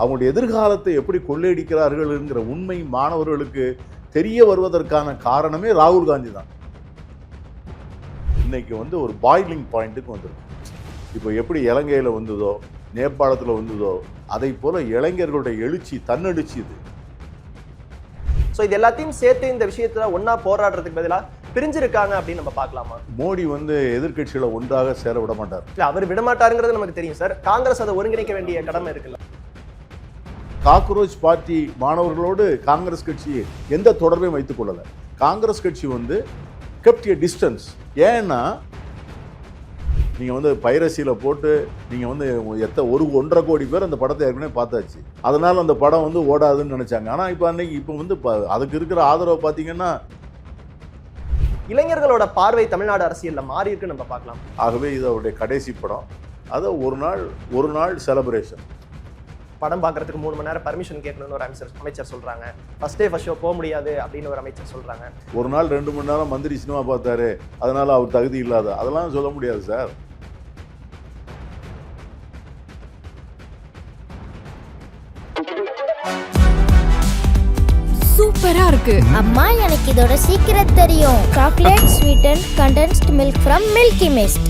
அவங்களுடைய எதிர்காலத்தை எப்படி கொள்ளையடிக்கிறார்கள் என்கிற உண்மை மாணவர்களுக்கு தெரிய வருவதற்கான காரணமே ராகுல் காந்தி தான். இன்னைக்கு வந்து ஒரு பாய்லிங் பாயிண்ட்டுக்கு வந்துருக்கு. இப்போ எப்படி இலங்கையில் வந்ததோ நேபாளத்தில் வந்ததோ அதை போல இளைஞர்களுடைய எழுச்சி தன்னெழுச்சி இது. ஸோ இது எல்லாத்தையும் சேர்த்து இந்த விஷயத்துல ஒன்னா போராடுறதுக்கு பதிலாக பிரிஞ்சிருக்காங்க அப்படின்னு நம்ம பார்க்கலாமா? மோடி வந்து எதிர்கட்சிகளை ஒன்றாக சேர விட மாட்டார். இல்லை, அவர் விடமாட்டாருங்கிறது நமக்கு தெரியும் சார். காங்கிரஸ் அதை ஒருங்கிணைக்க வேண்டிய கடமை இருக்குல்ல. காக்ரோச் பார்ட்டி மாணவர்களோடு காங்கிரஸ் கட்சி எந்த தொடர்பையும் வைத்துக் கொள்ளலை. காங்கிரஸ் கட்சி வந்து கெப்ட் எ டிஸ்டன்ஸ். ஏன்னா நீங்கள் வந்து பைரசியில் போட்டு நீங்கள் வந்து 1.5 கோடி பேர் அந்த படத்தை ஏற்கனவே பார்த்தாச்சு. அதனால் அந்த படம் வந்து ஓடாதுன்னு நினச்சாங்க. ஆனால் இப்போ வந்து அதுக்கு இருக்கிற ஆதரவை பார்த்தீங்கன்னா இளைஞர்களோட பார்வை தமிழ்நாடு அரசியலில் மாறி இருக்குன்னு நம்ம பார்க்கலாம். ஆகவே இது அவருடைய கடைசி படம். அதை ஒரு நாள் செலிப்ரேஷன். படம் பார்க்கறதுக்கு 3 மணி நேரம் பர்மிஷன் கேட்கணும்னு ஒரு அமைச்சர் சொல்றாங்க. ஃபர்ஸ்ட் டே ஃபர்ஸ்ட் ஷோ போக முடியாது அப்படின்னு ஒரு அமைச்சர் சொல்றாங்க. ஒரு நாள் 2 மணி நேரம் மந்திரி சினிமா பார்த்தாரு, அதனால அவர் தகுதி இல்லாத, அதெல்லாம் சொல்ல முடியாது சார். சூப்பரா இருக்கு அம்மா, எனக்கு இதோட சீக்கிரம் தெரியும். Chocolate sweetened condensed milk from Milky Mist.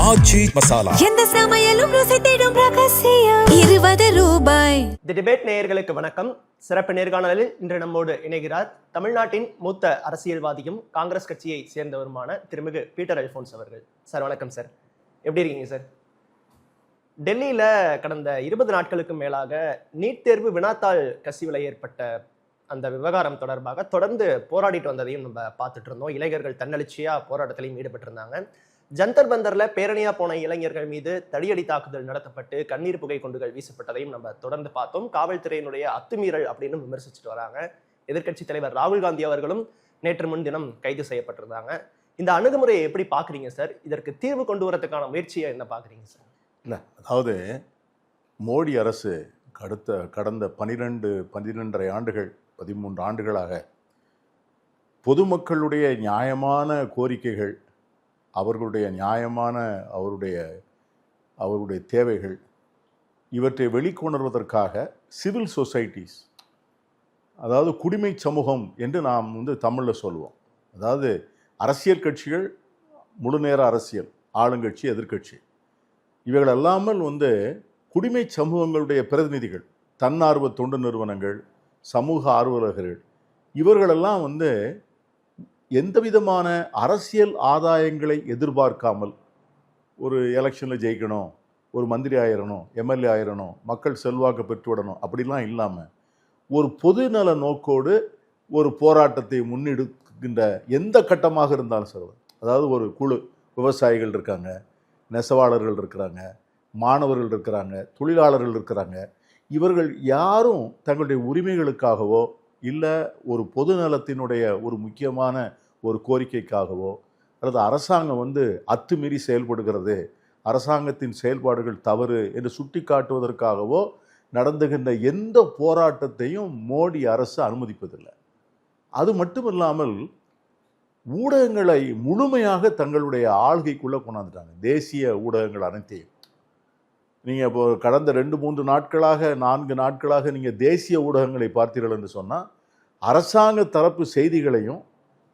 Aachi masala. எந்த சமையலும் ருசி தேடும் ரகசியம். 20 ரூபாய். தி டிபேட் நேயர்களுக்கு வணக்கம். சிறப்பு நேர்காணலில் இன்று நம்மோடு இணைகிறார் தமிழ்நாட்டின் மூத்த அரசியல்வாதியும் காங்கிரஸ் கட்சியை சேர்ந்தவருமான திருமிகு பீட்டர் அல்போன்ஸ் அவர்கள். சார் வணக்கம் சார், எப்படி இருக்கீங்க சார்? டெல்லியில கடந்த 20 நாட்களுக்கு மேலாக நீட் தேர்வு வினாத்தாள் கசிவில் ஏற்பட்ட அந்த விவகாரம் தொடர்பாக தொடர்ந்து போராடிட்டு வந்ததையும் நம்ம பார்த்துட்டு இருந்தோம். இளைஞர்கள் தன்னெழுச்சியா போராட்டத்திலையும் ஈடுபட்டிருந்தாங்க. ஜந்தர் பந்தர்ல பேரணியா போன இளைஞர்கள் மீது தடியடி தாக்குதல் நடத்தப்பட்டு கண்ணீர் புகை குண்டுகள் வீசப்பட்டதையும் நம்ம தொடர்ந்து பார்த்தோம். காவல்துறையினுடைய அத்துமீறல் அப்படின்னு விமர்சிச்சுட்டு வராங்க. எதிர்க்கட்சி தலைவர் ராகுல் காந்தி அவர்களும் நேற்று முன்தினம் கைது செய்யப்பட்டிருந்தாங்க. இந்த அணுகுமுறையை எப்படி பாக்குறீங்க சார்? இதற்கு தீர்வு கொண்டு வரதுக்கான முயற்சியை என்ன பாக்குறீங்க சார்? இல்லை, அதாவது மோடி அரசு கடந்த 12.5 ஆண்டுகள் 13 ஆண்டுகளாக பொதுமக்களுடைய நியாயமான கோரிக்கைகள், அவர்களுடைய நியாயமான அவருடைய தேவைகள், இவற்றை வெளிக்கொணர்வதற்காக சிவில் சொசைட்டிஸ், அதாவது குடிமை சமூகம் என்று நாம் வந்து தமிழில் சொல்லுவோம். அதாவது அரசியல் கட்சிகள், முழு நேர அரசியல், ஆளுங்கட்சி, எதிர்கட்சி, இவைகள் அல்லாமல் வந்து குடிமை சமூகங்களுடைய பிரதிநிதிகள், தன்னார்வ தொண்டு நிறுவனங்கள், சமூக ஆர்வலர்கள், இவர்களெல்லாம் வந்து எந்த விதமான அரசியல் ஆதாயங்களை எதிர்பார்க்காமல் ஒரு எலெக்ஷனில் ஜெயிக்கணும், ஒரு மந்திரி ஆயிரணும், எம்எல்ஏ ஆயிரணும், மக்கள் செல்வாக்கு பெற்றுவிடணும் அப்படிலாம் இல்லாமல் ஒரு பொதுநல நோக்கோடு ஒரு போராட்டத்தை முன்னெடுக்கின்ற எந்த கட்டமாக இருந்தாலும் சரி, அதாவது ஒரு குழு, விவசாயிகள் இருக்காங்க, நெசவாளர்கள் இருக்கிறாங்க, மாணவர்கள் இருக்கிறாங்க, தொழிலாளர்கள் இருக்கிறாங்க, இவர்கள் யாரும் தங்களுடைய உரிமைகளுக்காகவோ இல்லை ஒரு பொது நலத்தினுடைய ஒரு முக்கியமான ஒரு கோரிக்கைக்காகவோ அல்லது அரசாங்கம் வந்து அத்துமீறி செயல்படுகிறது, அரசாங்கத்தின் செயல்பாடுகள் தவறு என்று சுட்டி காட்டுவதற்காகவோ நடந்துகின்ற எந்த போராட்டத்தையும் மோடி அரசு அனுமதிப்பதில்லை. அது மட்டுமில்லாமல் ஊடகங்களை முழுமையாக தங்களுடைய ஆள்கைக்குள்ளே கொண்டாந்துட்டாங்க. தேசிய ஊடகங்கள் அனைத்தையும் நீங்கள் இப்போ கடந்த 2-3 நாட்களாக 4 நாட்களாக நீங்கள் தேசிய ஊடகங்களை பார்த்தீர்கள் என்று சொன்னால் அரசாங்க தரப்பு செய்திகளையும்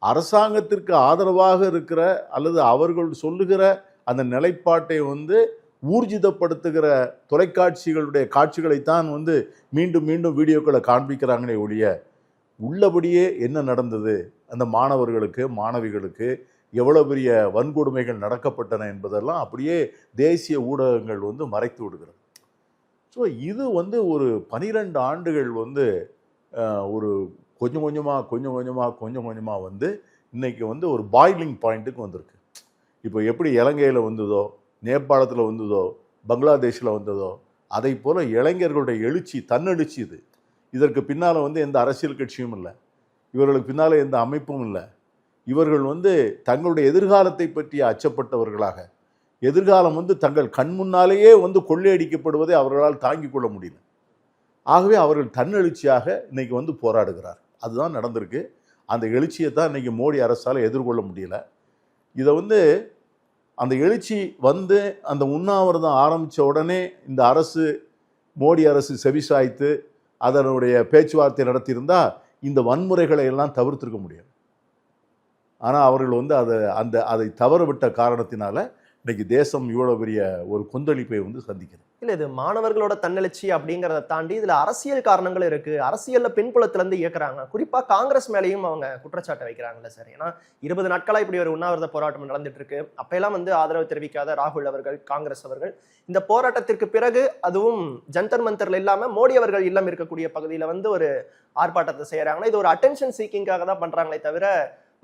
அரசாங்கத்திற்கு ஆதரவாக இருக்கிற அல்லது அவர்கள் சொல்லுகிற அந்த நிலைப்பாட்டை வந்து ஊர்ஜிதப்படுத்துகிற தொலைக்காட்சிகளுடைய காட்சிகளைத்தான் வந்து மீண்டும் மீண்டும் வீடியோக்களை காண்பிக்கிறாங்களே ஒழிய உள்ளபடியே என்ன நடந்தது, அந்த மாணவர்களுக்கு மாணவிகளுக்கு எவ்வளோ பெரிய வன்கொடுமைகள் நடக்கப்பட்டன என்பதெல்லாம் அப்படியே தேசிய ஊடகங்கள் வந்து மறைத்து விடுகிறது. ஸோ இது வந்து ஒரு 12 ஆண்டுகள் வந்து ஒரு கொஞ்சம் கொஞ்சமாக வந்து இன்றைக்கி வந்து ஒரு பாய்லிங் பாயிண்ட்டுக்கு வந்திருக்கு. இப்போ எப்படி இலங்கையில் வந்ததோ, நேபாளத்தில் வந்ததோ, பங்களாதேஷில் வந்ததோ, அதை போல் இளைஞர்களுடைய எழுச்சி தன்னெழுச்சி இது. இதற்கு பின்னால் வந்து எந்த அரசியல் கட்சியும் இல்லை, இவர்களுக்கு பின்னால் எந்த அமைப்பும் இல்லை. இவர்கள் வந்து தங்களுடைய எதிர்காலத்தை பற்றி அச்சப்பட்டவர்களாக, எதிர்காலம் வந்து தங்கள் கண் முன்னாலேயே வந்து கொள்ளையடிக்கப்படுவதை அவர்களால் தாங்கிக் கொள்ள முடியல. ஆகவே அவர்கள் தன்னெழுச்சியாக இன்னைக்கு வந்து போராடுகிறார். அதுதான் நடந்திருக்கு. அந்த எழுச்சியை தான் இன்னைக்கு மோடி அரசால் எதிர்கொள்ள முடியல. இதை வந்து அந்த எழுச்சி வந்து அந்த உண்ணாவிரதம் ஆரம்பித்த உடனே இந்த அரசு மோடி அரசு செவிசாய்த்து அதனுடைய பேச்சுவார்த்தை நடத்தியிருந்தா இந்த வன்முறைகளை எல்லாம் தவிர்த்திருக்க முடியும். ஆனால் அவர்கள் வந்து அதை தவறவிட்ட காரணத்தினால இன்னைக்கு தேசம் இவ்வளோ பெரிய ஒரு கொந்தளிப்பை வந்து சந்திக்கிறது. இல்ல இது மாணவர்களோட தன்னெழுச்சி அப்படிங்கிறத தாண்டி இதுல அரசியல் காரணங்கள் இருக்கு. அரசியல்ல பின்புலத்துல இருந்து இயக்குறாங்க. குறிப்பா காங்கிரஸ் மேலேயும் அவங்க குற்றச்சாட்டை வைக்கிறாங்கல்ல சார். ஏன்னா 20 நாட்களா இப்படி ஒரு உண்ணாவிரத போராட்டம் நடந்துட்டு இருக்கு. அப்பெல்லாம் வந்து ஆதரவு தெரிவிக்காத ராகுல் அவர்கள், காங்கிரஸ் அவர்கள் இந்த போராட்டத்திற்கு பிறகு அதுவும் ஜந்தர் மந்தர்ல இல்லாம மோடி அவர்கள் இல்லம் இருக்கக்கூடிய பகுதியில வந்து ஒரு ஆர்ப்பாட்டத்தை செய்யறாங்கன்னா இது ஒரு அட்டென்ஷன் சீக்கிங்காக தான் பண்றாங்களே தவிர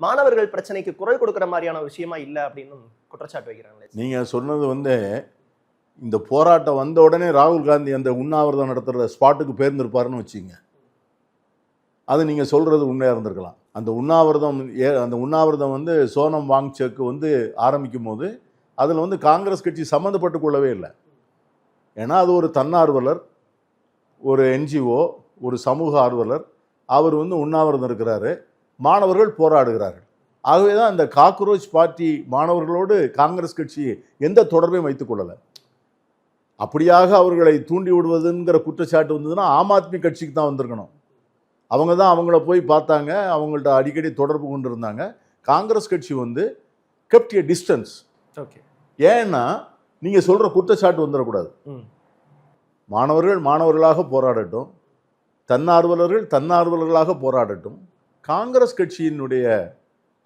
மாணவர்கள் பிரச்சனைக்கு குரல் கொடுக்கிற மாதிரியான விஷயமா இல்லை அப்படின்னு குற்றச்சாட்டு வைக்கிறாங்களே. நீங்க சொன்னது வந்து இந்த போராட்டம் வந்த உடனே ராகுல் காந்தி அந்த உண்ணாவிரதம் நடத்துகிற ஸ்பாட்டுக்கு பேர்ந்திருப்பாருன்னு வச்சுங்க, அது நீங்கள் சொல்கிறது உண்மையாக இருந்திருக்கலாம். அந்த உண்ணாவிரதம் வந்து சோனம் வாங்சேக்கு வந்து ஆரம்பிக்கும் போது அதில் வந்து காங்கிரஸ் கட்சி சம்மந்தப்பட்டு கொள்ளவே இல்லை. ஏன்னா அது ஒரு தன்னார்வலர், ஒரு என்ஜிஓ, ஒரு சமூக ஆர்வலர். அவர் வந்து உண்ணாவிரதம் இருக்கிறாரு, மாணவர்கள் போராடுகிறார்கள். ஆகவே தான் அந்த காக்ரோச் பார்ட்டி மாணவர்களோடு காங்கிரஸ் கட்சி எந்த தொடர்பையும் வைத்துக் கொள்ளலை. அப்படியாக அவர்களை தூண்டி விடுவதுங்கிற குற்றச்சாட்டு வந்ததுன்னா ஆம் ஆத்மி கட்சிக்கு தான் வந்திருக்கணும். அவங்க தான் அவங்கள போய் பார்த்தாங்க, அவங்கள்ட்ட அடிக்கடி தொடர்பு கொண்டு இருந்தாங்க. காங்கிரஸ் கட்சி வந்து கெப்ட் எ டிஸ்டன்ஸ். ஓகே, ஏன்னா நீங்கள் சொல்கிற குற்றச்சாட்டு வந்துடக்கூடாது. மாணவர்கள் மாணவர்களாக போராடட்டும், தன்னார்வலர்கள் தன்னார்வலர்களாக போராடட்டும். காங்கிரஸ் கட்சியினுடைய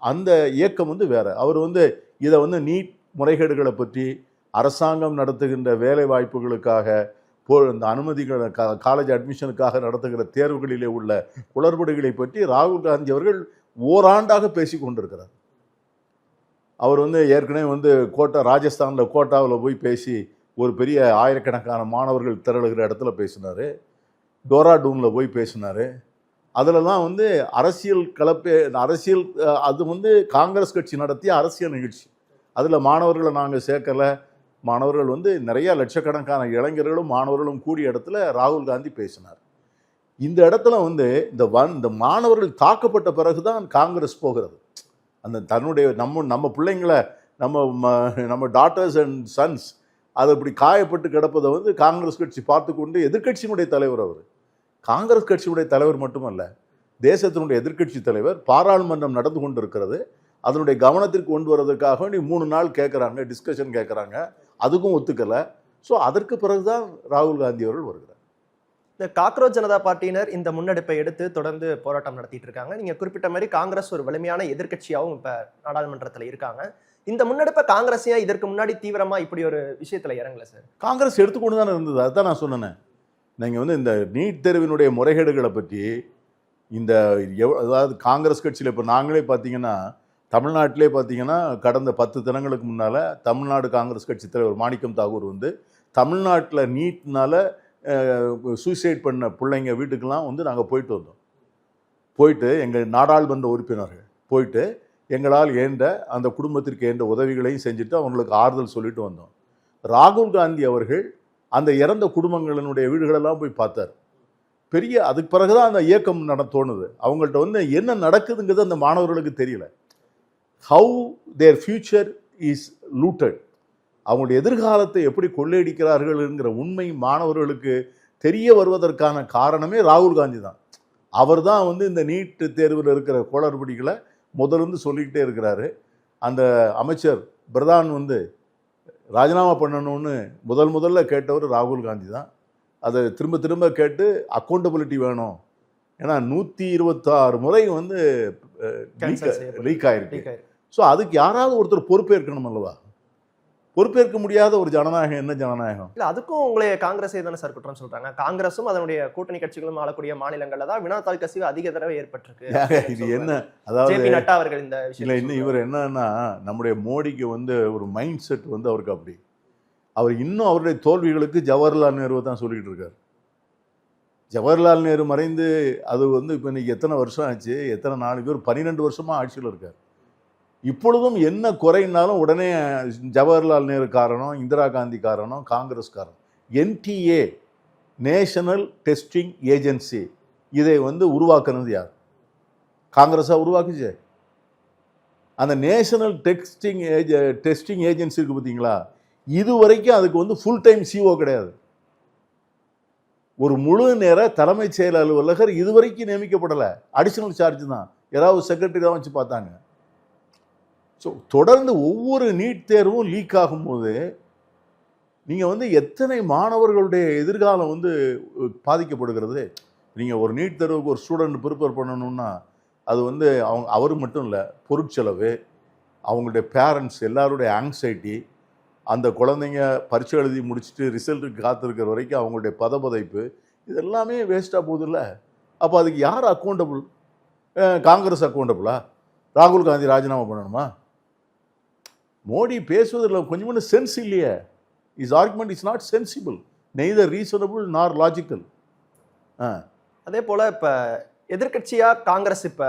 அந்த இயக்கம் வந்து வேற. அவர் வந்து இதை வந்து நீட் முறைகேடுகளை பற்றி, அரசாங்கம் நடத்துகின்ற வேலை வாய்ப்புகளுக்காக, இந்த அனுமதிகள், காலேஜ் அட்மிஷனுக்காக நடத்துகிற தேர்வுகளிலே உள்ள குளறுபடிகளை பற்றி ராகுல் காந்தி அவர்கள் ஓராண்டாக பேசி கொண்டிருக்கிறார். அவர் வந்து ஏற்கனவே வந்து ராஜஸ்தானில் கோட்டாவில் போய் பேசி ஒரு பெரிய ஆயிரக்கணக்கான மாணவர்கள் திரளுகிற இடத்துல பேசினார். டோராடூனில் போய் பேசினார். அதிலலாம் வந்து அரசியல் அது வந்து காங்கிரஸ் கட்சி நடத்திய அரசியல் நிகழ்ச்சி. அதில் மாணவர்களை நாங்கள் சேர்க்கலை. மாணவர்கள் வந்து நிறைய லட்சக்கணக்கான இளைஞர்களும் மாணவர்களும் கூடிய இடத்துல ராகுல் காந்தி பேசினார். இந்த இடத்துல வந்து இந்த மாணவர்கள் தாக்கப்பட்ட பிறகுதான் காங்கிரஸ் போகிறது. அந்த தன்னுடைய நம்ம பிள்ளைங்களை, நம்ம டாட்டர்ஸ் அண்ட் சன்ஸ் அதை இப்படி காயப்பட்டு கிடப்பதை வந்து காங்கிரஸ் கட்சி பார்த்து கொண்டு, எதிர்கட்சியினுடைய தலைவர் அவர், காங்கிரஸ் கட்சியுடைய தலைவர் மட்டுமல்ல, தேசத்தினுடைய எதிர்கட்சி தலைவர். பாராளுமன்றம் நடந்து கொண்டு இருக்கிறது, அதனுடைய கவனத்திற்கு கொண்டு வருவதற்காக வேண்டி 3 நாள் கேட்குறாங்க, டிஸ்கஷன் கேட்குறாங்க, அதுக்கும் ஒத்துக்கலை. ஸோ அதற்கு பிறகுதான் ராகுல் காந்தி அவர்கள் வருகிறார். இந்த காக்ரோச் ஜனதா பார்ட்டியினர் இந்த முன்னெடுப்பை எடுத்து தொடர்ந்து போராட்டம் நடத்திட்டு இருக்காங்க. நீங்க குறிப்பிட்ட மாதிரி காங்கிரஸ் ஒரு வலிமையான எதிர்க்கட்சியாகவும் இப்ப நாடாளுமன்றத்தில் இருக்காங்க. இந்த முன்னெடுப்பை காங்கிரஸ் ஏன் இதற்கு முன்னாடி தீவிரமா இப்படி ஒரு விஷயத்துல இறங்கல சார்? காங்கிரஸ் எடுத்துக்கொண்டு தானே இருந்தது. அதுதான் நான் சொன்னேன். நீங்கள் வந்து இந்த நீட் தேர்வினுடைய முறைகேடுகளை பற்றி அதாவது காங்கிரஸ் கட்சியில் இப்போ நாங்களே பார்த்தீங்கன்னா, தமிழ்நாட்டிலே பார்த்தீங்கன்னா கடந்த 10 தினங்களுக்கு முன்னால் தமிழ்நாடு காங்கிரஸ் கட்சி தலைவர் மாணிக்கம் தாகூர் வந்து தமிழ்நாட்டில் நீட்னால சூசைட் பண்ண பிள்ளைங்க வீட்டுக்கெல்லாம் வந்து நாங்கள் போயிட்டு வந்தோம். போயிட்டு எங்கள் நாடாளுமன்ற உறுப்பினர்கள் போயிட்டு எங்களால் ஏண்ட அந்த குடும்பத்திற்கு ஏண்ட உதவிகளையும் செஞ்சுட்டு அவங்களுக்கு ஆறுதல் சொல்லிட்டு வந்தோம். ராகுல் காந்தி அவர்கள் அந்த இறந்த குடும்பங்களினுடைய வீடுகளெல்லாம் போய் பார்த்தார். அதுக்கு பிறகுதான் அந்த இயக்கம் தோணுது. அவங்கள்ட்ட வந்து என்ன நடக்குதுங்கிறது அந்த மாணவர்களுக்கு தெரியல. How there future is looted, அவங்களுடைய எதிர்காலத்தை எப்படி கொள்ளையடிக்கிறார்கள்ங்கிற உண்மை மாணவர்களுக்கு தெரிய வருவதற்கான காரணமே ராகுல் காந்தி தான். அவர் தான் வந்து இந்த நீட் தேர்வில் இருக்கிற குளறுபடிகளை முதலிருந்து சொல்லிக்கிட்டே இருக்கிறாரு. அந்த அமைச்சர் பிரதான் வந்து ராஜினாமா பண்ணணும்னு முதல்ல கேட்டவர் ராகுல் காந்தி தான். அதை திரும்ப கேட்டு அக்கௌண்டபிலிட்டி வேணும். ஏன்னா 126 முறை வந்து லீக் ஆயிருக்கு. ஸோ அதுக்கு யாராவது ஒருத்தர் பொறுப்பேற்கணும் அல்லவா? பொறுப்பேற்க முடியாத ஒரு ஜனநாயகம் என்ன ஜனநாயகம்? இல்ல அதுக்கும் உங்களே காங்கிரஸே தானே சார் குற்றம் சொல்றாங்க. காங்கிரஸும் அதனுடைய கூட்டணி கட்சிகளும் ஆளக்கூடிய மாநிலங்கள்ல தான் வினாத்தாள் கசிவு அதிக தடவை ஏற்பட்டிருக்கு. இது என்ன, அதாவது நட்டா அவர்கள் இந்த இல்ல இன்னும் இவர் என்னன்னா, நம்முடைய மோடிக்கு வந்து ஒரு மைண்ட் செட் வந்து அவருக்கு அப்படி, அவர் இன்னும் அவருடைய தோல்விகளுக்கு ஜவஹர்லால் நேருவை தான் சொல்லிக்கிட்டு இருக்காரு. ஜவஹர்லால் நேரு மறைந்து அது வந்து இப்போ இன்னைக்கு எத்தனை வருஷம் ஆச்சு, எத்தனை நாள், இவர் 12 வருஷமா ஆட்சியில் இருக்கார். இப்பொழுதும் என்ன குறைனாலும் உடனே ஜவஹர்லால் நேரு காரணம், இந்திரா காந்தி காரணம், காங்கிரஸ் காரணம். NTA நேஷனல் டெஸ்டிங் ஏஜென்சி இதை வந்து உருவாக்குனது யார்? காங்கிரஸாக உருவாக்குச்சு. அந்த நேஷனல் டெஸ்டிங் ஏஜென்சி இருக்கு பார்த்தீங்களா, இது வரைக்கும் அதுக்கு வந்து ஃபுல் டைம் CO கிடையாது. ஒரு முழு நேர தலைமைச் செயல் அலுவலகர் இதுவரைக்கும் நியமிக்கப்படலை. அடிஷனல் சார்ஜ் தான், யாராவது செக்ரட்டரி தான் வச்சு பார்த்தாங்க. ஸோ தொடர்ந்து ஒவ்வொரு நீட் தேர்வும் லீக் ஆகும்போது நீங்கள் வந்து எத்தனை மாணவர்களுடைய எதிர்காலம் வந்து பாதிக்கப்படுகிறது. நீங்கள் ஒரு நீட் தேர்வுக்கு ஒரு ஸ்டூடெண்ட் ப்ரிப்பேர் பண்ணணும்னா அது வந்து அவர் மட்டும் இல்லை, பொருட்செலவு, அவங்களுடைய பேரண்ட்ஸ் எல்லாருடைய ஆங்ஸைட்டி, அந்த குழந்தைங்க பரீட்சை எழுதி முடிச்சுட்டு ரிசல்ட்டுக்கு காத்திருக்கிற வரைக்கும் அவங்களுடைய பதபதைப்பு, இது எல்லாமே வேஸ்ட்டாக போகுதுல்ல. அப்போ அதுக்கு யார் அக்கௌண்டபிள்? காங்கிரஸ் அக்கௌண்டபிளா? ராகுல் காந்தி ராஜினாமா பண்ணணுமா? மோடி பேசுவதில் கொஞ்சம் கூட சென்ஸ் இல்லையே. Is argument is not sensible, neither reasonable நார் லாஜிக்கல். அதே போல இப்ப எதிர்க்கட்சியா காங்கிரஸ் இப்ப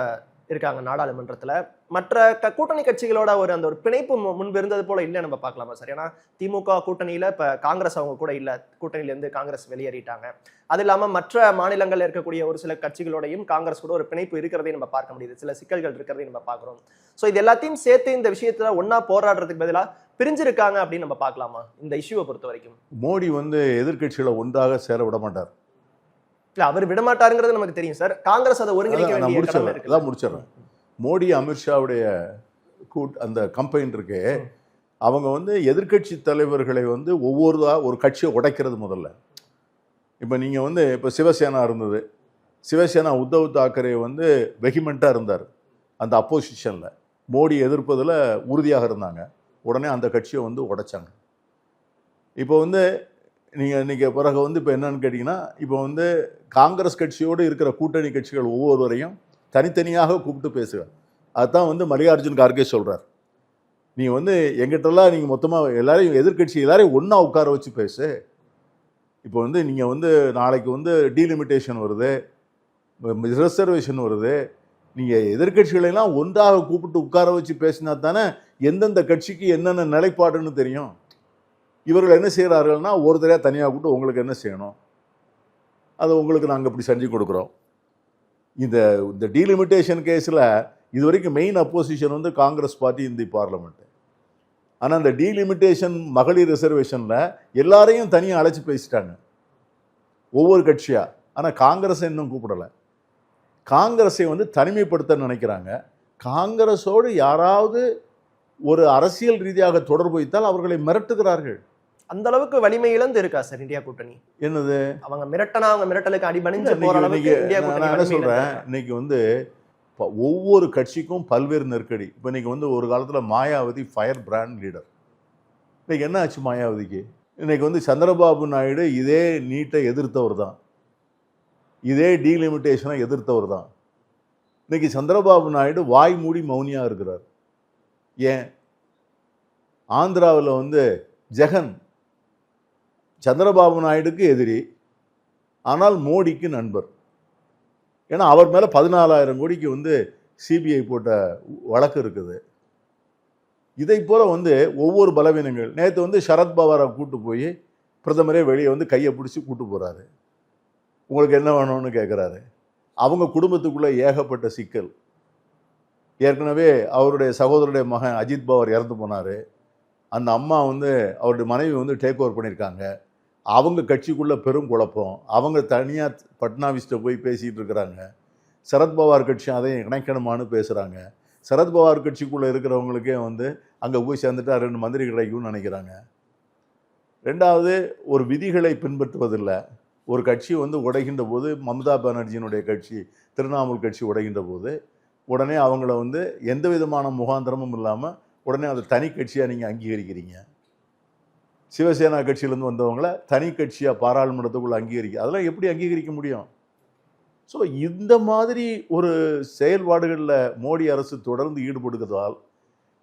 இருக்காங்க நாடாளுமன்றத்துல. மற்ற கூட்டணி கட்சிகளோட ஒரு பிணைப்பு முன்பு இருந்தது போல இல்லை நம்ம பார்க்கலாமா சார்? ஏன்னா திமுக கூட்டணியில இப்ப காங்கிரஸ் அவங்க கூட இல்ல, கூட்டணியில இருந்து காங்கிரஸ் வெளியேறிட்டாங்க. அது இல்லாம மற்ற மாநிலங்கள்ல இருக்கக்கூடிய ஒரு சில கட்சிகளோடையும் காங்கிரஸ் கூட ஒரு பிணைப்பு இருக்கிறதையும் நம்ம பார்க்க முடியுது, சில சிக்கல்கள் இருக்கிறதையும் நம்ம பார்க்கிறோம். ஸோ இது எல்லாத்தையும் சேர்த்து இந்த விஷயத்துல ஒன்னா போராடுறதுக்கு பதிலாக பிரிஞ்சிருக்காங்க அப்படின்னு நம்ம பார்க்கலாமா இந்த இஷ்யூவை பொறுத்த வரைக்கும்? மோடி வந்து எதிர்க்கட்சிகளை ஒன்றாக சேர விட மாட்டார். இல்ல அவர் விடமாட்டாருங்கிறது நமக்கு தெரியும் சார். காங்கிரஸ் அதை ஒருங்கிணைக்க வேண்டிய கடமை இருக்கு. அதான் முடிச்சிடறேன். மோடி அமித்ஷாவுடைய அந்த கம்பெனி இருக்கு, அவங்க வந்து எதிர்க்கட்சி தலைவர்களை வந்து ஒரு கட்சியை உடைக்கிறது முதல்ல. இப்போ நீங்கள் வந்து இப்போ சிவசேனா இருந்தது, சிவசேனா உத்தவ் தாக்கரே வந்து வெகிமெண்ட்டாக இருந்தார் அந்த அப்போசிஷனில், மோடி எதிர்ப்பதில் உறுதியாக இருந்தாங்க. உடனே அந்த கட்சியை வந்து உடைச்சாங்க. இப்போ வந்து நீங்கள் பிறகு வந்து இப்போ என்னன்னு கேட்டிங்கன்னா, இப்போ வந்து காங்கிரஸ் கட்சியோடு இருக்கிற கூட்டணி கட்சிகள் ஒவ்வொருவரையும் தனித்தனியாக கூப்பிட்டு பேசுவேன். அதுதான் வந்து மல்லிகார்ஜுன் கார்கே சொல்கிறார். நீ வந்து எங்கிட்டலாம் நீங்கள் மொத்தமாக எல்லாரையும் எதிர்கட்சி எல்லாரையும் ஒன்றா உட்கார வச்சு பேசு. இப்போ வந்து நீங்கள் வந்து நாளைக்கு வந்து டீலிமிட்டேஷன் வருது, ரிசர்வேஷன் வருது, நீங்கள் எதிர்கட்சிகளெல்லாம் ஒன்றாக கூப்பிட்டு உட்கார வச்சு பேசினா தானே எந்தெந்த கட்சிக்கு என்னென்ன நிலைப்பாடுன்னு தெரியும். இவர்கள் என்ன செய்கிறார்கள்னா ஒருத்தரையாக தனியாக கூப்பிட்டு உங்களுக்கு என்ன செய்யணும், அதை உங்களுக்கு நாங்கள் இப்படி செஞ்சு கொடுக்குறோம். இந்த டீலிமிட்டேஷன் கேஸில் இது வரைக்கும் மெயின் அப்போசிஷன் வந்து காங்கிரஸ் பார்ட்டி இந்த பார்லிமெண்ட். ஆனால் அந்த டீலிமிட்டேஷன் மகளிர் ரிசர்வேஷனில் எல்லாரையும் தனியாக அழைச்சி பேசிட்டாங்க ஒவ்வொரு கட்சியாக. ஆனால் காங்கிரஸை இன்னும் கூப்பிடலை. காங்கிரஸை வந்து தனிமைப்படுத்த நினைக்கிறாங்க. காங்கிரஸோடு யாராவது ஒரு அரசியல் ரீதியாக தொடர்பு வைத்தால் அவர்களை மிரட்டுகிறார்கள். அந்த அளவுக்கு வலிமை இழந்து இருக்கா சார் இந்தியா கூட்டணி? என்னது அவங்க மிரட்டனா, அவங்க மிரட்டலுக்கு அடிபணிஞ்சு போற அளவுக்கு இந்தியா கூட்டணி என்ன சொல்றேன், இன்னைக்கு வந்து ஒவ்வொரு கட்சிக்கும் பல்வேறு நெருக்கடி. இப்போ இன்னைக்கு வந்து ஒரு காலத்தில் மாயாவதி ஃபயர் பிராண்ட் லீடர். இன்னைக்கு என்ன ஆச்சு மாயாவதிக்கு? இன்னைக்கு வந்து சந்திரபாபு நாயுடு இதே நீட்டை எதிர்த்தவர் தான், இதே டீலிமிட்டேஷனை எதிர்த்தவர் தான். இன்னைக்கு சந்திரபாபு நாயுடு வாய் மூடி மௌனியாக இருக்கிறார். ஏன்? ஆந்திராவில் வந்து ஜெகன் சந்திரபாபு நாயுடுக்கு எதிரி, ஆனால் மோடிக்கு நண்பர். ஏன்னா அவர் மேலே 14,000 கோடிக்கு வந்து சிபிஐ போட்ட வழக்கு இருக்குது. இதை போல வந்து ஒவ்வொரு பலவீனங்கள். நேற்று வந்து சரத்பவாரை கூட்டு போய் பிரதமரே வெளியே வந்து கையை பிடிச்சி கூட்டு போகிறாரு. உங்களுக்கு என்ன வேணும்னு கேட்குறாரு. அவங்க குடும்பத்துக்குள்ளே ஏகப்பட்ட சிக்கல். ஏற்கனவே அவருடைய சகோதரருடைய மகன் அஜித் பவார் இறந்து போனார். அந்த அம்மா வந்து அவருடைய மனைவி வந்து டேக் ஓவர் பண்ணியிருக்காங்க. அவங்க கட்சிக்குள்ளே பெரும் குழப்பம். அவங்க தனியாக பட்னாவிஸ்ட்டை போய் பேசிகிட்டு இருக்கிறாங்க. சரத்பவார் கட்சி அதையும் இணைக்கணுமான்னு பேசுகிறாங்க. சரத்பவார் கட்சிக்குள்ளே இருக்கிறவங்களுக்கே வந்து அங்கே போய் சேர்ந்துட்டா 2 மந்திரி கிடைக்கும்னு நினைக்கிறாங்க. ரெண்டாவது, ஒரு விதிகளை பின்பற்றுவதில்லை. ஒரு கட்சி வந்து உடைகின்ற போது, மம்தா பானர்ஜியினுடைய கட்சி திரிணாமுல் கட்சி உடைகின்ற போது உடனே அவங்கள வந்து எந்த விதமான முகாந்திரமும் இல்லாமல் உடனே அதை தனி கட்சியாக நீங்கள் அங்கீகரிக்கிறீங்க. சிவசேனா கட்சியிலேருந்து வந்தவங்களை தனி கட்சியாக பாராளுமன்றத்துக்குள்ளே அதெல்லாம் எப்படி அங்கீகரிக்க முடியும்? ஸோ இந்த மாதிரி ஒரு செயல்பாடுகளில் மோடி அரசு தொடர்ந்து ஈடுபடுவதால்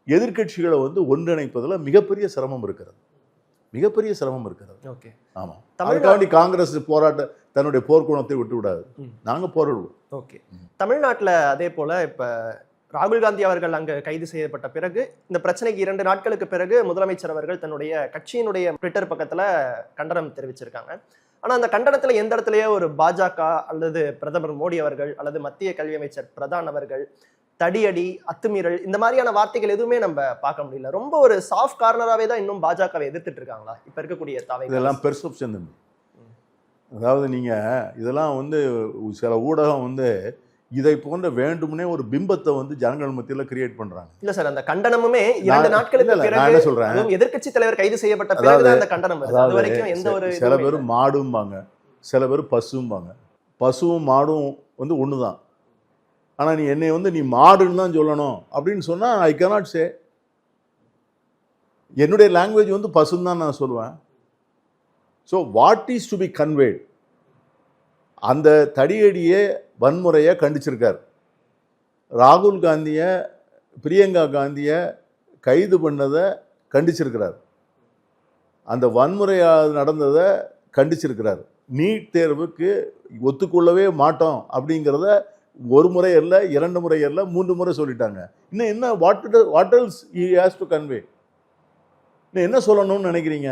எதிர்கட்சிகளை வந்து ஒன்றிணைப்பதில் மிகப்பெரிய சிரமம் இருக்கிறது. மிகப்பெரிய சிரமம் இருக்கிறது. ஓகே, ஆமாம். அதுக்காண்டி காங்கிரஸ் தன்னுடைய போர்க்குணத்தை விட்டு விடாது. நாங்கள் போராடுவோம். ஓகே. தமிழ்நாட்டில் அதே போல இப்போ ராகுல் காந்தி அவர்கள் அங்கு கைது செய்யப்பட்ட பிறகு, இந்த பிரச்சனைக்கு 2 நாட்களுக்கு பிறகு முதலமைச்சர் அவர்கள் தன்னுடைய கட்சியினுடைய ட்விட்டர் பக்கத்தில் கண்டனம் தெரிவிச்சிருக்காங்க. ஆனால் அந்த கண்டனத்தில் எந்த இடத்துலயோ ஒரு பாஜக அல்லது பிரதமர் மோடி அவர்கள் அல்லது மத்திய கல்வி அமைச்சர் பிரதான் அவர்கள் தடியடி, அத்துமீறல், இந்த மாதிரியான வார்த்தைகள் எதுவுமே நம்ம பார்க்க முடியல. ரொம்ப ஒரு சாஃப்ட் கார்னராகவே தான் இன்னும் பாஜகவை எதிர்த்துட்டு இருக்காங்களா இப்போ இருக்கக்கூடிய தாவை? இதெல்லாம் பெர்செப்ஷன். அதாவது நீங்கள் இதெல்லாம் வந்து சில ஊடகம் வந்து இதை போன்ற வேண்டும்னே ஒரு பிம்பத்தை வந்து ஜனங்கள் மத்தியில் கிரியேட் பண்றாங்க. இல்ல சார், அந்த கண்டனமுமே 2 நாட்களுக்கு நான் பிறகு என்ன சொல்றேன், எதிர்க்கட்சி தலைவர் கைது செய்யப்பட்ட பிறகு அந்த கண்டனம் வருது. அது வரைக்கும் எந்த ஒரு சில பேர் மாடும்பாங்க, சில பேர் பசும்பாங்க. பசுவும் மாடும் வந்து ஒன்று தான். ஆனால் நீ என்னை வந்து நீ மாடுன்னு தான் சொல்லணும் அப்படின்னு சொன்னால் ஐ கேனாட் சே. என்னுடைய லாங்குவேஜ் வந்து பசுன்னு தான் நான் சொல்லுவேன். So what is to be conveyed, அந்த தடியடியை வன்முறையை கண்டிச்சிருக்கார். ராகுல் காந்தியை பிரியங்கா காந்தியை கைது பண்ணதை கண்டிச்சிருக்கிறார். அந்த வன்முறையாக நடந்ததை கண்டிச்சிருக்கிறார். நீட் தேர்வுக்கு ஒத்துக்கொள்ளவே மாட்டோம் அப்படிங்கிறத ஒரு முறை அல்ல, 2 முறை அல்ல, 3 முறை சொல்லிட்டாங்க. இன்னும் என்ன what else he has to convey? இன்னும் என்ன சொல்லணும்னு நினைக்கிறீங்க?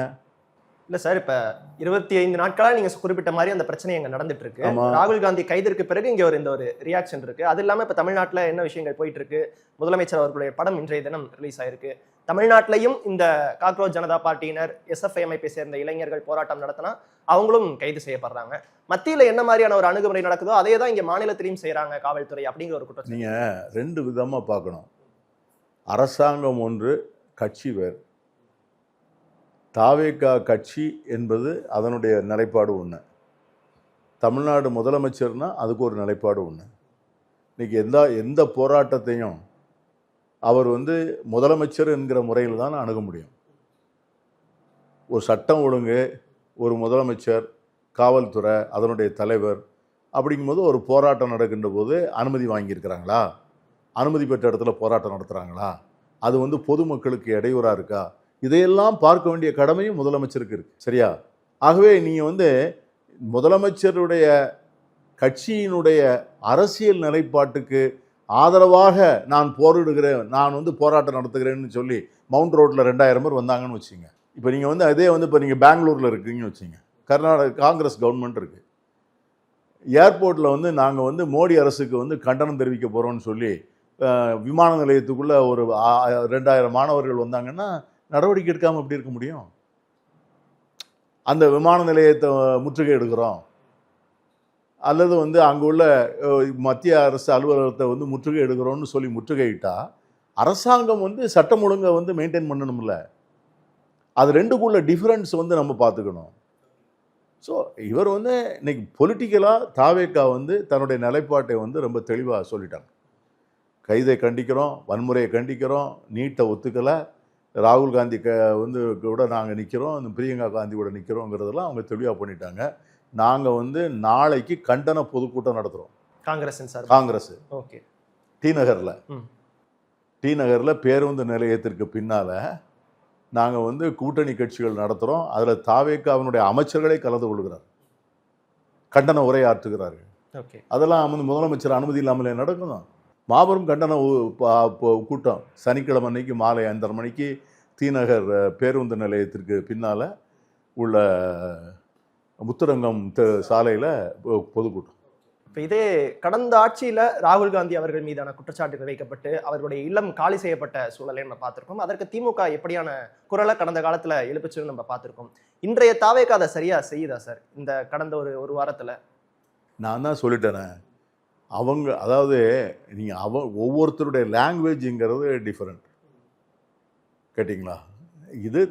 இல்ல சார், இப்ப 25 நாட்களா நீங்க குறிப்பிட்ட மாதிரி அந்த பிரச்சனை அங்க நடந்துட்டு இருக்கு. ஆமா. ராகுல் காந்தி கைதிற்கு பிறகு இங்க இந்த ஒரு ரியாக்ஷன் இருக்கு. அது இல்லாம இப்ப தமிழ்நாட்டுல என்ன விஷயங்கள் போயிட்டு இருக்கு, முதலமைச்சர் அவர்களுடைய படம் இன்றைய தினம் ரிலீஸ் ஆயிருக்கு. தமிழ்நாட்டிலையும் இந்த காக்ரோச் ஜனதா பார்ட்டியினர், எஸ்எஃப்ஐ அமைப்பை சேர்ந்த இளைஞர்கள் போராட்டம் நடத்தினா அவங்களும் கைது செய்யப்படுறாங்க. மத்தியில என்ன மாதிரியான ஒரு அணுகுமுறை நடக்குதோ அதே தான் இங்க மாநிலத்திலையும் செய்யறாங்க காவல்துறை அப்படிங்கிற ஒரு குற்றம். நீங்க 2 விதமா பார்க்கணும். அரசாங்கம் ஒன்று, கட்சி வேறு. தாவேகா கட்சி என்பது அதனுடைய நிலைப்பாடு ஒன்று. தமிழ்நாடு முதலமைச்சர்னா அதுக்கு ஒரு நிலைப்பாடு ஒன்று. இன்னைக்கு எந்த போராட்டத்தையும் அவர் வந்து முதலமைச்சர் என்கிற முறையில் தான் அணுக முடியும். ஒரு சட்டம் ஒழுங்கு, ஒரு முதலமைச்சர், காவல்துறை, அதனுடைய தலைவர் அப்படிங்கும்போது ஒரு போராட்டம் நடக்கின்ற போது அனுமதி வாங்கியிருக்கிறாங்களா, அனுமதி பெற்ற இடத்துல போராட்டம் நடத்துகிறாங்களா, அது வந்து பொதுமக்களுக்கு இடையூறாக இருக்கா, இதையெல்லாம் பார்க்க வேண்டிய கடமையும் முதலமைச்சருக்கு இருக்கு. சரியா? ஆகவே நீங்கள் வந்து முதலமைச்சருடைய கட்சியினுடைய அரசியல் நிலைப்பாட்டுக்கு ஆதரவாக நான் போரிடுகிறேன், நான் வந்து போராட்டம் நடத்துகிறேன்னு சொல்லி மவுண்ட் ரோட்டில் 2000 பேர் வந்தாங்கன்னு வச்சுங்க. இப்போ நீங்கள் வந்து அதே வந்து இப்போ நீங்கள் பெங்களூரில் இருக்கீங்கன்னு வச்சுங்க, கர்நாடகா காங்கிரஸ் கவர்மெண்ட் இருக்குது. ஏர்போர்ட்டில் வந்து நாங்கள் வந்து மோடி அரசுக்கு வந்து கண்டனம் தெரிவிக்க போகிறோம்னு சொல்லி விமான நிலையத்துக்குள்ளே ஒரு 2000 மாணவர்கள் வந்தாங்கன்னா நடவடிக்கை எடுக்காமல் எப்படி இருக்க முடியும்? அந்த விமான நிலையத்தை முற்றுகை எடுக்கிறோம், அல்லது வந்து அங்குள்ள மத்திய அரசு அலுவலகத்தை வந்து முற்றுகை எடுக்கிறோம்னு சொல்லி முற்றுகையிட்டா அரசாங்கம் வந்து சட்டம் ஒழுங்கை வந்து மெயின்டைன் பண்ணணும்ல. அது ரெண்டுக்குள்ள டிஃபரன்ஸ் வந்து நம்ம பார்த்துக்கணும். ஸோ இவர் வந்து இன்னைக்கு பொலிட்டிக்கலாக தாவேக்கா வந்து தன்னுடைய நிலைப்பாட்டை வந்து ரொம்ப தெளிவாக சொல்லிட்டாங்க. கைதை கண்டிக்கிறோம், வன்முறையை கண்டிக்கிறோம், நீட்டை ஒத்துக்கலை, ராகுல் காந்தி வந்து கூட நாங்கள் நிற்கிறோம், இந்த பிரியங்கா காந்தி கூட நிற்கிறோங்கிறதெல்லாம் அவங்க தெளிவாக பண்ணிட்டாங்க. நாங்கள் வந்து நாளைக்கு கண்டன பொதுக்கூட்டம் நடத்துகிறோம். காங்கிரஸ் ஓகே டி நகரில் பேருந்து நிலையத்திற்கு பின்னால் நாங்கள் வந்து கூட்டணி கட்சிகள் நடத்துகிறோம். அதில் தாவேக்கா அவனுடைய அமைச்சர்களே கலந்து கொள்கிறார், கண்டன உரையாற்றுகிறார்கள். ஓகே, அதெல்லாம் வந்து முதலமைச்சர் அனுமதி இல்லாமலே நடக்கணும். மாபெரும் கண்டன கூட்டம் சனிக்கிழமை அன்னைக்கு மாலை 5:30 மணிக்கு தீநகர் பேருந்து நிலையத்திற்கு பின்னால் உள்ள முத்துரங்கம் சாலையில் பொதுக்கூட்டம். இப்போ இதே கடந்த ஆட்சியில் ராகுல் காந்தி அவர்கள் மீதான குற்றச்சாட்டுகள் வைக்கப்பட்டு அவர்களுடைய இல்லம் காலி செய்யப்பட்ட சூழலை நம்ம பார்த்துருக்கோம். அதற்கு திமுக எப்படியான குரலை கடந்த காலத்தில் எழுப்பிச்சுன்னு நம்ம பார்த்துருக்கோம். இன்றைய தாவேக்கா அதை சரியா செய்யுதா சார்? இந்த கடந்த ஒரு வாரத்தில் நான் தான் சொல்லிட்டேனே, அவங்க அதாவது நீங்கள் ஒவ்வொருத்தருடைய லாங்குவேஜுங்கிறது டிஃப்ரெண்ட். கேட்டிங்களா? இதை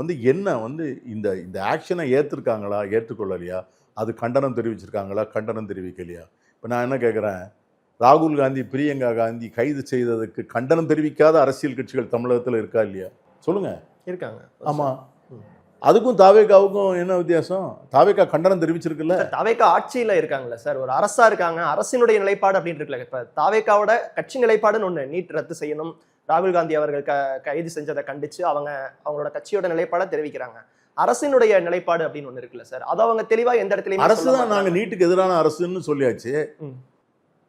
வந்து என்ன வந்து இந்த ஆக்ஷனை ஏற்றுருக்காங்களா, ஏற்றுக்கொள்ளலையா, அது கண்டனம் தெரிவிச்சிருக்காங்களா, கண்டனம் தெரிவிக்கலையா? இப்போ நான் என்ன கேட்குறேன், ராகுல் காந்தி பிரியங்கா காந்தி கைது செய்ததுக்கு கண்டனம் தெரிவிக்காத அரசியல் கட்சிகள் தமிழகத்தில் இருக்கா இல்லையா? சொல்லுங்க. இருக்காங்க. ஆமாம். அதுக்கும் தாவேக்காவுக்கும் என்ன வித்தியாசம்? தாவேக்கா கண்டனம் தெரிவிச்சிருக்குல்ல. தாவேக்கா ஆட்சியில் இருக்காங்களா சார், ஒரு அரசா இருக்காங்க, அரசினுடைய நிலைப்பாடு அப்படின்னு இருக்குல்ல. இப்போ தாவேக்காவோட கட்சி நிலைப்பாடுன்னு ஒன்று, நீட் ரத்து செய்யணும், ராகுல் காந்தி அவர்கள் கைது செஞ்சதை கண்டிச்சு அவங்களோட கட்சியோட நிலைப்பாடை தெரிவிக்கிறாங்க. அரசினுடைய நிலைப்பாடு அப்படின்னு ஒன்று இருக்குல்ல சார், அதை அவங்க தெளிவா எந்த இடத்துலயும் அரசு தான் நாங்கள் நீட்டுக்கு எதிரான அரசுன்னு சொல்லியாச்சு.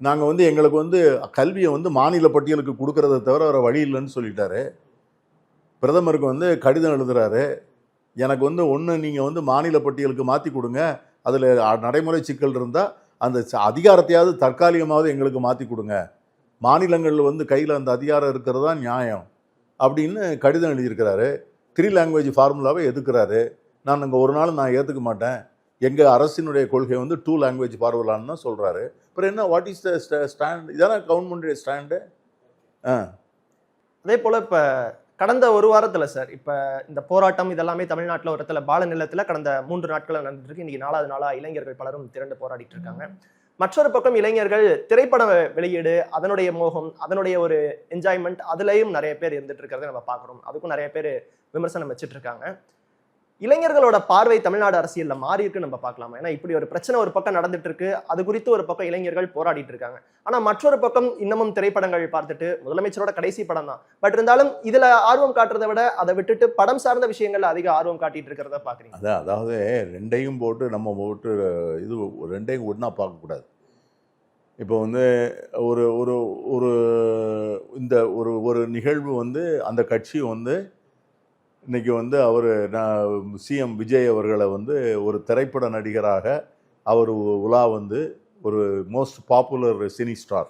நாங்கள் வந்து எங்களுக்கு வந்து கல்வியை வந்து மாநில பட்டியலுக்கு கொடுக்கறத தவிர வேற வழி இல்லைன்னு சொல்லிட்டாரு. பிரதமருக்கு வந்து கடிதம் எழுதுறாரு, எனக்கு வந்து ஒன்று நீங்கள் வந்து மாநில பட்டியலுக்கு மாற்றி கொடுங்க, அதில் நடைமுறை சிக்கல் இருந்தால் அந்த அதிகாரத்தையாவது தற்காலிகமாவது எங்களுக்கு மாற்றி கொடுங்க, மாநிலங்களில் வந்து கையில் அந்த அதிகாரம் இருக்கிறது தான் நியாயம் அப்படின்னு கடிதம் எழுதியிருக்கிறாரு. 3 லாங்குவேஜ் ஃபார்முலாவை எதுக்குறாரு. நான் அங்கே ஒரு நாள் நான் ஏற்றுக்க மாட்டேன், எங்கள் அரசினுடைய கொள்கை வந்து 2 லாங்குவேஜ் பார்வலான்னு தான் சொல்கிறாரு. அப்புறம் என்ன, வாட் இஸ் த ஸ்டாண்ட்? இதான கவர்மெண்ட்டுடைய ஸ்டாண்டு. அதே போல இப்ப கடந்த ஒரு வாரத்துல சார், இப்ப இந்த போராட்டம் இதெல்லாமே தமிழ்நாட்டில் ஒரு இடத்துல பால நிலத்துல கடந்த 3 நாட்கள் நடந்துருக்கு. இன்னைக்கு 4வது நாளா இளைஞர்கள் பலரும் திரண்டு போராடிட்டு இருக்காங்க. மற்றொரு பக்கம் இளைஞர்கள் திரைப்பட வெளியீடு, அதனுடைய மோகம், அதனுடைய ஒரு என்ஜாய்மெண்ட், அதுலயும் நிறைய பேர் இருந்துட்டு இருக்கிறத நம்ம பார்க்குறோம். அதுக்கும் நிறைய பேர் விமர்சனம் வச்சுட்டு இருக்காங்க. இளைஞர்களோட பார்வை தமிழ்நாடு அரசியல்ல மாறி இருக்கு நம்ம பார்க்கலாமா? ஏன்னா இப்படி ஒரு பிரச்சனை ஒரு பக்கம் நடந்துட்டு இருக்கு, அது குறித்து ஒரு பக்கம் இளைஞர்கள் போராடிட்டு இருக்காங்க. ஆனா மற்றொரு பக்கம் இன்னமும் திரைப்படங்கள் பார்த்துட்டு, முதலமைச்சரோட கடைசி படம் தான், பட் இருந்தாலும் இதுல ஆர்வம் காட்டுறதை விட அதை விட்டுட்டு படம் சார்ந்த விஷயங்கள்ல அதிக ஆர்வம் காட்டிட்டு இருக்கிறத பாக்குறீங்க. அதாவது ரெண்டையும் போட்டு நம்ம போட்டு இது ரெண்டையும் ஒன்றா பார்க்கக்கூடாது. இப்போ வந்து ஒரு ஒரு ஒரு இந்த ஒரு ஒரு நிகழ்வு வந்து அந்த கட்சி வந்து இன்றைக்கி வந்து அவர் சிஎம் விஜய் அவர்களை வந்து ஒரு திரைப்பட நடிகராக அவர் உலா வந்து ஒரு மோஸ்ட் பாப்புலர் சினி ஸ்டார்,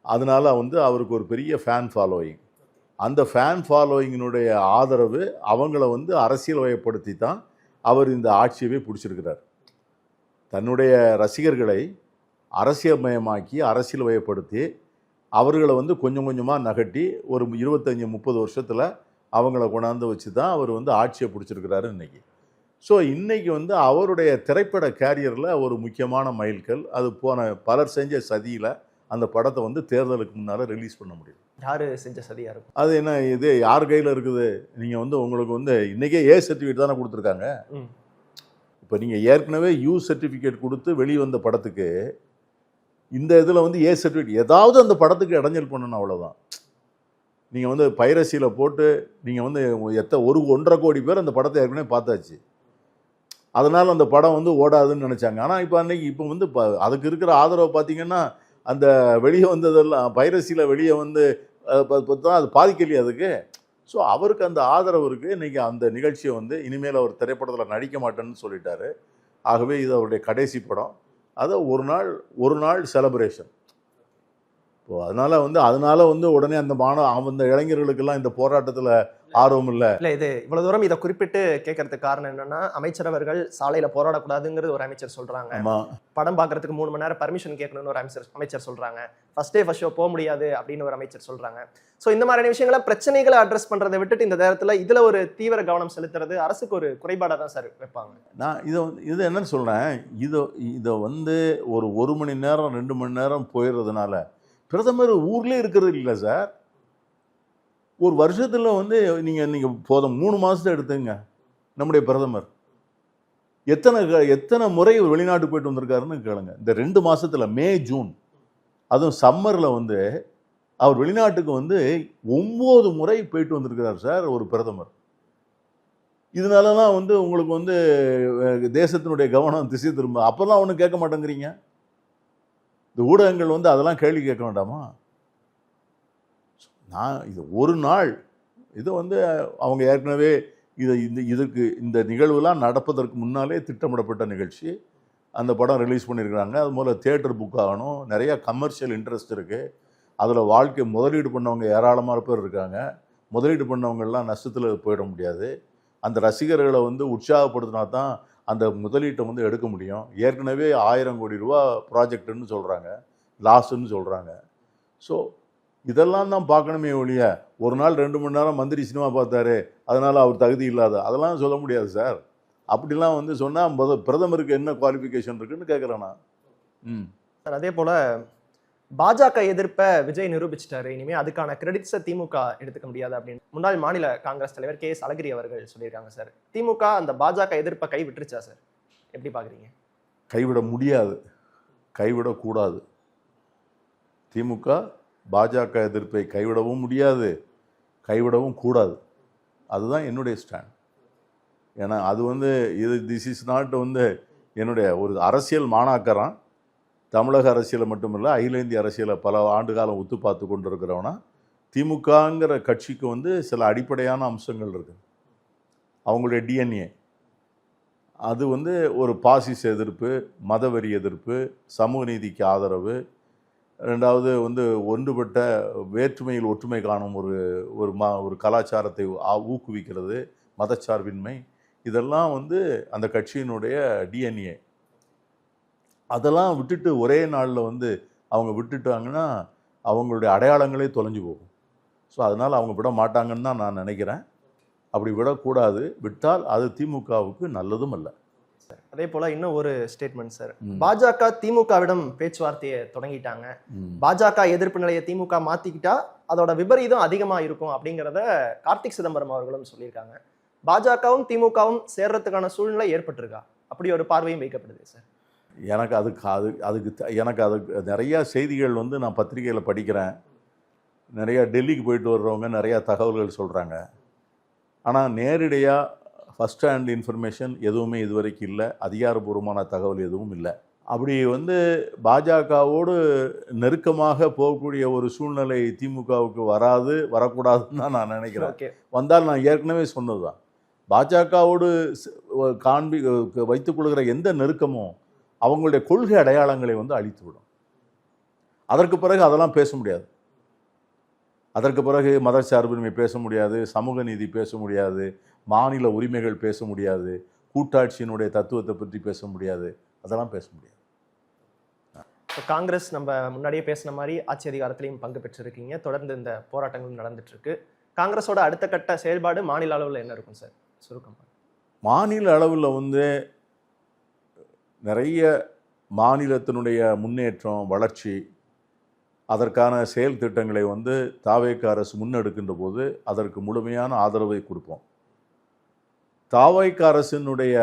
அதனால் வந்து அவருக்கு ஒரு பெரிய ஃபேன் ஃபாலோயிங். அந்த ஃபேன் ஃபாலோயிங்கினுடைய ஆதரவு அவங்கள வந்து அரசியல் வயப்படுத்தி தான் அவர் இந்த ஆட்சியவே பிடிச்சிருக்கிறார். தன்னுடைய ரசிகர்களை அரசியல்மயமாக்கி அரசியல் வயப்படுத்தி அவர்களை வந்து கொஞ்சம் கொஞ்சமாக நகட்டி ஒரு 25-30 வருஷத்தில் அவங்கள கொண்டாந்து வச்சு தான் அவர் வந்து ஆட்சியை பிடிச்சிருக்கிறாரு இன்றைக்கி. ஸோ இன்றைக்கி வந்து அவருடைய திரைப்பட கேரியரில் ஒரு முக்கியமான மைல்கல். அது போன பலர் செஞ்ச சதியில் அந்த படத்தை வந்து தேர்தலுக்கு முன்னால் ரிலீஸ் பண்ண முடியும். யார் செஞ்ச சதியாக இருக்கும்? அது என்ன, இது யார் கையில் இருக்குது? நீங்கள் வந்து உங்களுக்கு வந்து இன்றைக்கே சர்டிஃபிகேட் தானே கொடுத்துருக்காங்க. இப்போ நீங்கள் ஏற்கனவே சர்டிஃபிகேட் கொடுத்து வெளிவந்த படத்துக்கு இந்த இதில் வந்து சர்டிஃபிகேட் ஏதாவது அந்த படத்துக்கு இடைஞ்சல் பண்ணணும், அவ்வளோதான். நீங்கள் வந்து பைரசியில் போட்டு நீங்கள் வந்து 1.5 கோடி பேர் அந்த படத்தை ஏற்கனவே பார்த்தாச்சு. அதனால் அந்த படம் வந்து ஓடாதுன்னு நினச்சாங்க. ஆனால் இப்போ வந்து அதுக்கு இருக்கிற ஆதரவை பார்த்தீங்கன்னா அந்த வெளியே வந்ததெல்லாம் பைரசியில் வெளியே வந்து அது பாதிக்கலையே அதுக்கு. ஸோ அவருக்கு அந்த ஆதரவு இருக்குது. இன்றைக்கி அந்த நிகழ்ச்சியை வந்து இனிமேல் அவர் திரைப்படத்தில் நடிக்க மாட்டேன்னு சொல்லிட்டாரு. ஆகவே இது அவருடைய கடைசி படம். அதை ஒரு நாள் செலிப்ரேஷன். இப்போ அதனால வந்து உடனே அந்த இளைஞர்களுக்கெல்லாம் இந்த போராட்டத்தில் ஆர்வம் இல்லை. இது இவ்வளவு தூரம் இதை குறிப்பிட்டு கேட்கறதுக்கு காரணம் என்னன்னா, அமைச்சர் அவர்கள் சாலையில போராடக்கூடாதுங்கிறது ஒரு அமைச்சர் சொல்றாங்க. படம் பார்க்கறதுக்கு 3 மணி நேரம் பர்மிஷன் கேட்கணும்னு ஒரு அமைச்சர் சொல்றாங்க. ஃபர்ஸ்ட் ஷோ போக முடியாது அப்படின்னு ஒரு அமைச்சர் சொல்றாங்க. ஸோ இந்த மாதிரியான விஷயங்களை பிரச்சனைகளை அட்ரஸ் பண்றதை விட்டுட்டு இந்த நேரத்தில் இதுல ஒரு தீவிர கவனம் செலுத்துறது அரசுக்கு ஒரு குறைபாடாக தான் சார் வைப்பாங்க. நான் இது என்னன்னு சொல்றேன், இதை வந்து ஒரு மணி நேரம் 2 மணி நேரம் போயிடுறதுனால பிரதமர் ஊர்லேயே இருக்கிறது இல்லை சார். ஒரு வருஷத்தில் வந்து நீங்கள் போதும் 3 மாதத்தை எடுத்துங்க. நம்முடைய பிரதமர் எத்தனை முறை வெளிநாட்டு போயிட்டு வந்திருக்காருன்னு கேளுங்க. இந்த 2 மாதத்தில் மே ஜூன் அதுவும் சம்மரில் வந்து அவர் வெளிநாட்டுக்கு வந்து 9 முறை போயிட்டு வந்திருக்கிறார் சார் ஒரு பிரதமர். இதனாலலாம் வந்து உங்களுக்கு வந்து தேசத்தினுடைய கவனம் திசை திரும்ப. அப்போல்லாம் ஒன்றும் கேட்க மாட்டேங்கிறீங்க. இந்த ஊடகங்கள் வந்து அதெல்லாம் கேள்வி கேட்க வேண்டாமா? இது ஒரு நாள் இது வந்து அவங்க ஏற்கனவே இந்த நிகழ்வுலாம் நடப்பதற்கு முன்னாலே திட்டமிடப்பட்ட நிகழ்ச்சி. அந்த படம் ரிலீஸ் பண்ணியிருக்கிறாங்க. அது மூலம் தியேட்டர் புக் ஆகணும். நிறையா கமர்ஷியல் இன்ட்ரெஸ்ட் இருக்குது. அதில் முதலீடு பண்ணவங்க ஏராளமான பேர் இருக்காங்க. முதலீடு பண்ணவங்கெல்லாம் நஷ்டத்தில் போயிட முடியாது. அந்த ரசிகர்களை வந்து உற்சாகப்படுத்தினா தான் அந்த முதலீட்டை வந்து எடுக்க முடியும். ஏற்கனவே 1000 கோடி ரூபா ப்ராஜெக்டுன்னு சொல்கிறாங்க, லாஸ்ன்னு சொல்கிறாங்க. ஸோ இதெல்லாம் தான் பார்க்கணுமே ஒழிய ஒரு நாள் 2 மணி நேரம் மந்திரி சினிமா பார்த்தாரு அதனால் அவர் தகுதி இல்லாத அதெல்லாம் சொல்ல முடியாது சார். அப்படிலாம் வந்து சொன்னால் பிரதமருக்கு என்ன குவாலிஃபிகேஷன் இருக்குன்னு கேட்குறேன்னா. சார் அதே போல் பாஜக எதிர்ப்பை விஜய் நிரூபிச்சிட்டாரு, இனிமேல் அதுக்கான கிரெடிட்ஸை திமுக எடுத்துக்க முடியாது அப்படின்னு முன்னாள் மாநில காங்கிரஸ் தலைவர் KS அழகிரி அவர்கள் சொல்லியிருக்காங்க. சார் திமுக அந்த பாஜக எதிர்ப்பை கை விட்டுருச்சா சார்? எப்படி பார்க்குறீங்க? கைவிட முடியாது, கைவிடக்கூடாது. திமுக பாஜக எதிர்ப்பை கைவிடவும் முடியாது, கைவிடவும் கூடாது. அதுதான் என்னுடைய ஸ்டாண்ட். ஏன்னா அது வந்து திஸ் இஸ் நாட் வந்து என்னுடைய ஒரு அரசியல் மாணாக்கரான். தமிழக அரசியலை மட்டுமில்லை, அகில இந்திய அரசியலை பல ஆண்டு காலம் ஒத்து பார்த்து கொண்டு இருக்கிறவனா திமுகங்கிற கட்சிக்கு வந்து சில அடிப்படையான அம்சங்கள் இருக்குது. அவங்களுடைய டிஎன்ஏ அது வந்து ஒரு பாசிச எதிர்ப்பு, மதவெறி எதிர்ப்பு, சமூக நீதிக்கு ஆதரவு, ரெண்டாவது வந்து ஒன்றுபட்ட வேற்றுமையில் ஒற்றுமை காணும் ஒரு கலாச்சாரத்தை ஊக்குவிக்கிறது, மதச்சார்பின்மை, இதெல்லாம் வந்து அந்த கட்சியினுடைய டிஎன்ஏ. அதெல்லாம் விட்டுட்டு ஒரே நாளில் வந்து அவங்க விட்டுட்டாங்கன்னா அவங்களுடைய அடையாளங்களே தொலைஞ்சு போகும். ஸோ அதனால் அவங்க விட மாட்டாங்கன்னு தான் நான் நினைக்கிறேன். அப்படி விடக்கூடாது. விட்டால் அது திமுகவுக்கு நல்லதும் அல்ல. அதே போல இன்னும் ஒரு ஸ்டேட்மெண்ட் சார். பாஜக திமுகவிடம் பேச்சுவார்த்தையை தொடங்கிட்டாங்க. பாஜக எதிர்ப்பு நிலையை திமுக மாத்திக்கிட்டா அதோட விபரீதம் அதிகமா இருக்கும் அப்படிங்கிறத கார்த்திக் சிதம்பரம் அவர்களும் சொல்லியிருக்காங்க. பாஜகவும் திமுகவும் சேர்றதுக்கான சூழ்நிலை ஏற்பட்டிருக்கா? அப்படி ஒரு பார்வையும் வைக்கப்படுது சார். எனக்கு நிறைய செய்திகள் வந்து நான் பத்திரிகையில் படிக்கிறேன். நிறையா டெல்லிக்கு போயிட்டு வர்றவங்க நிறையா தகவல்கள் சொல்கிறாங்க. ஆனால் நேரடியாக ஃபஸ்ட் ஹேண்ட் இன்ஃபர்மேஷன் எதுவுமே இதுவரைக்கும் இல்லை. அதிகாரப்பூர்வமான தகவல் எதுவும் இல்லை. அப்படி வந்து பாஜகவோடு நெருக்கமாக போகக்கூடிய ஒரு சூழ்நிலை திமுகவுக்கு வரக்கூடாதுன்னு தான் நான் நினைக்கிறேன். வந்தால் நான் ஏற்கனவே சொன்னது தான், பாஜகவோடு வைத்துக் கொள்கிற எந்த நெருக்கமும் அவங்களுடைய கொள்கை அடையாளங்களை வந்து அழித்துவிடும். அதற்கு பிறகு அதெல்லாம் பேச முடியாது. அதற்கு பிறகு மதச்சார்பின்மை பேச முடியாது, சமூக நீதி பேச முடியாது, மாநில உரிமைகள் பேச முடியாது, கூட்டாட்சியினுடைய தத்துவத்தை பற்றி பேச முடியாது. அதெல்லாம் பேச முடியாது. இப்போ காங்கிரஸ் நம்ம முன்னாடியே பேசின மாதிரி ஆட்சி அதிகாரத்திலையும் பங்கு பெற்றிருக்கீங்க. தொடர்ந்து இந்த போராட்டங்கள் நடந்துட்டு இருக்கு. காங்கிரஸோட அடுத்த கட்ட செயல்பாடு மாநில அளவில் என்ன இருக்கும் சார்? சுருக்கமாக. மாநில அளவில் வந்து நிறைய மாநிலத்தினுடைய முன்னேற்றம், வளர்ச்சி, அதற்கான செயல் திட்டங்களை வந்து தாவேக அரசு முன்னெடுக்கின்ற போது அதற்கு முழுமையான ஆதரவை கொடுப்போம். தாவேக அரசினுடைய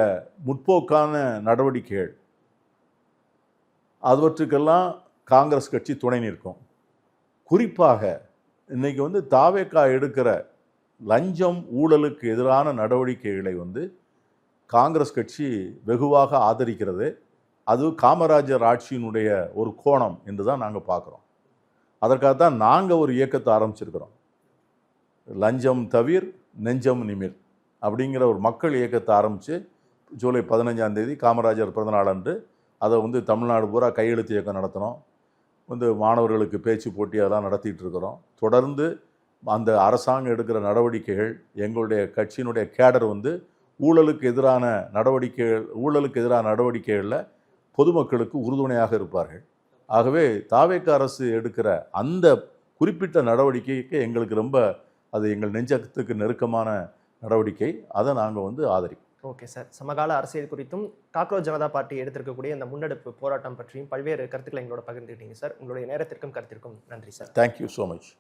முற்போக்கான நடவடிக்கைகள் அவற்றுக்கெல்லாம் காங்கிரஸ் கட்சி துணை நிற்கும். குறிப்பாக இன்னைக்கு வந்து தாவேக எடுக்கிற லஞ்சம் ஊழலுக்கு எதிரான நடவடிக்கைகளை வந்து காங்கிரஸ் கட்சி வெகுவாக ஆதரிக்கிறது. அது காமராஜர் ஆட்சியினுடைய ஒரு கோணம் என்று தான் நாங்கள் பார்க்குறோம். அதற்காகத்தான் நாங்கள் ஒரு இயக்கத்தை ஆரம்பிச்சிருக்கிறோம். லஞ்சம் தவிர் நெஞ்சம் நிமிர் அப்படிங்கிற ஒரு மக்கள் இயக்கத்தை ஆரம்பித்து ஜூலை 15ஆம் தேதி காமராஜர் பிறந்தநாள் அன்று அதை வந்து தமிழ்நாடு பூரா கையெழுத்து இயக்கம் நடத்தினோம். வந்து மாணவர்களுக்கு பேச்சு போட்டி அதெல்லாம் நடத்திட்டு இருக்கிறோம். தொடர்ந்து அந்த அரசாங்கம் எடுக்கிற நடவடிக்கைகள், எங்களுடைய கட்சியினுடைய கேடர் வந்து ஊழலுக்கு எதிரான நடவடிக்கைகளில் பொதுமக்களுக்கு உறுதுணையாக இருப்பார்கள். ஆகவே தாவேக அரசு எடுக்கிற அந்த குறிப்பிட்ட நடவடிக்கைக்கு எங்களுக்கு ரொம்ப அது எங்கள் நெஞ்சத்துக்கு நெருக்கமான நடவடிக்கை. அதை நாங்கள் வந்து ஆதரிப்போம். Okay sir. சமகால அரசியல் குறித்தும் காக்ரோச் ஜனதா பார்ட்டி எடுத்திருக்கக்கூடிய இந்த முன்னெடுப்பு போராட்டம் பற்றியும் பல்வேறு கருத்துக்களை எங்களோட பகிர்ந்துக்கிட்டீங்க சார். உங்களுடைய நேரத்திற்கும் கருத்திற்கும் நன்றி சார். Thank you so much.